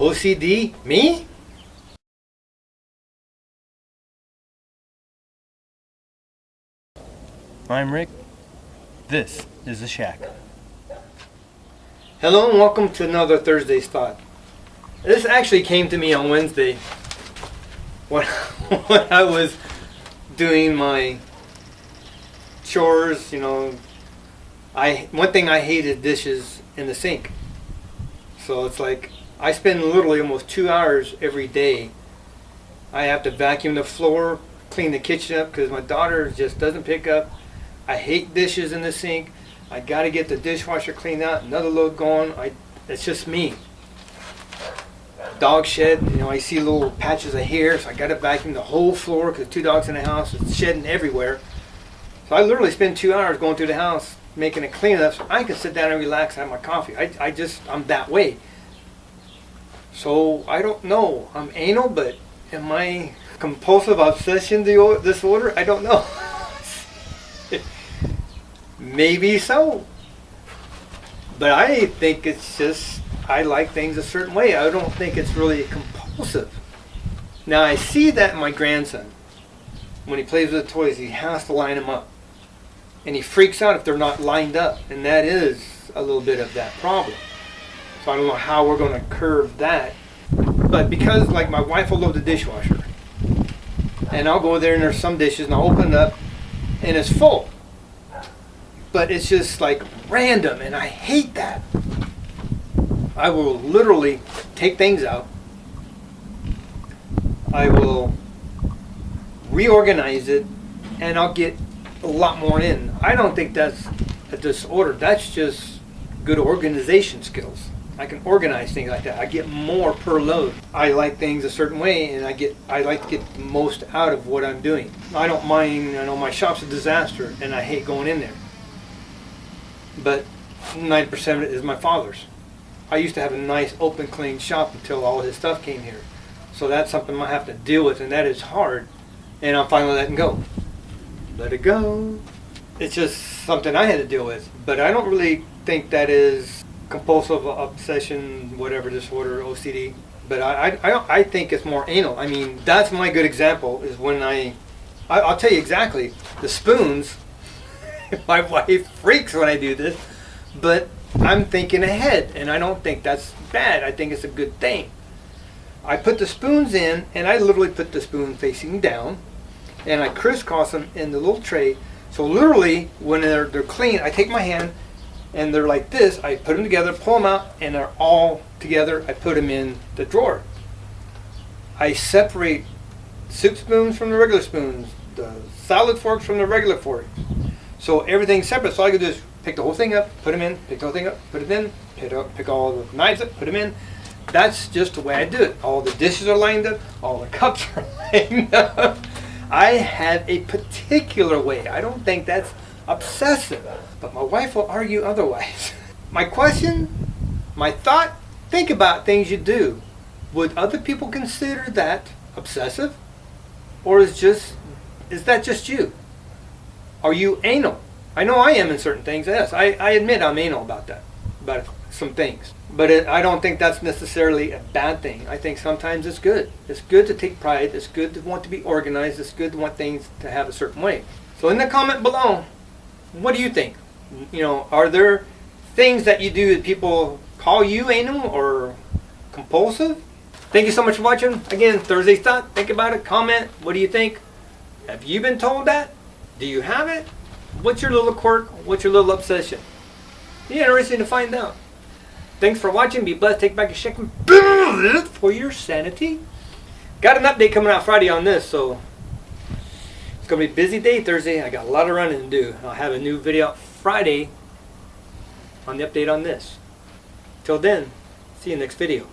OCD? Me? I'm Rick. This is The Shack. Hello and welcome to another Thursday's Thought. This actually came to me on Wednesday when I was doing my chores. One thing I hate is dishes in the sink. So it's like I spend literally almost 2 hours every day. I have to vacuum the floor, clean the kitchen up because my daughter just doesn't pick up. I hate dishes in the sink. I got to get the dishwasher cleaned out, another load going. It's just me. Dog shed, I see little patches of hair, so I got to vacuum the whole floor because 2 dogs in the house, it's shedding everywhere. So I literally spend 2 hours going through the house making a cleanup so I can sit down and relax and have my coffee. I'm that way. So I don't know. I'm anal, but am I compulsive obsession disorder? I don't know. Maybe so. But I think it's just, I like things a certain way. I don't think it's really compulsive. Now I see that in my grandson. When he plays with the toys, he has to line them up. And he freaks out if they're not lined up. And that is a little bit of that problem. So I don't know how we're going to curb that. But because like my wife will load the dishwasher. And I'll go there and there's some dishes and I'll open it up and it's full. But it's just like random and I hate that. I will literally take things out. I will reorganize it and I'll get a lot more in. I don't think that's a disorder. That's just good organization skills. I can organize things like that. I get more per load. I like things a certain way and I like to get the most out of what I'm doing. I don't mind, I know my shop's a disaster and I hate going in there. But 90% of it is my father's. I used to have a nice open clean shop until all his stuff came here. So that's something I have to deal with and that is hard. And I'm finally letting go. Let it go. It's just something I had to deal with. But I don't really think that is compulsive obsession, whatever disorder, OCD. But I think it's more anal. I mean, that's my good example is when I'll tell you exactly, the spoons, my wife freaks when I do this, but I'm thinking ahead and I don't think that's bad. I think it's a good thing. I put the spoons in and I literally put the spoon facing down and I crisscross them in the little tray. So literally when they're clean, I take my hand and they're like this. I put them together, pull them out, and they're all together. I put them in the drawer. I separate soup spoons from the regular spoons, the salad forks from the regular forks. So everything's separate. So all I can do is pick the whole thing up, put them in, pick the whole thing up, put it in, pick all the knives up, put them in. That's just the way I do it. All the dishes are lined up, all the cups are lined up. I have a particular way. I don't think that's obsessive, but my wife will argue otherwise. My question, my thought, think about things you do. Would other people consider that obsessive? Or is that just you? Are you anal? I know I am in certain things, yes. I admit I'm anal about that, about some things. But I don't think that's necessarily a bad thing. I think sometimes it's good. It's good to take pride. It's good to want to be organized. It's good to want things to have a certain way. So in the comment below, what do you think? Are there things that you do that people call you anal or compulsive? Thank you so much for watching. Again, Thursday's Thought. Think about it. Comment. What do you think? Have you been told that? Do you have it? What's your little quirk? What's your little obsession? Be interesting to find out. Thanks for watching. Be blessed. Take back your shack and build it for your sanity. Got an update coming out Friday on this, so it's going to be a busy day Thursday. I got a lot of running to do. I'll have a new video out Friday on the update on this. Till then, see you next video.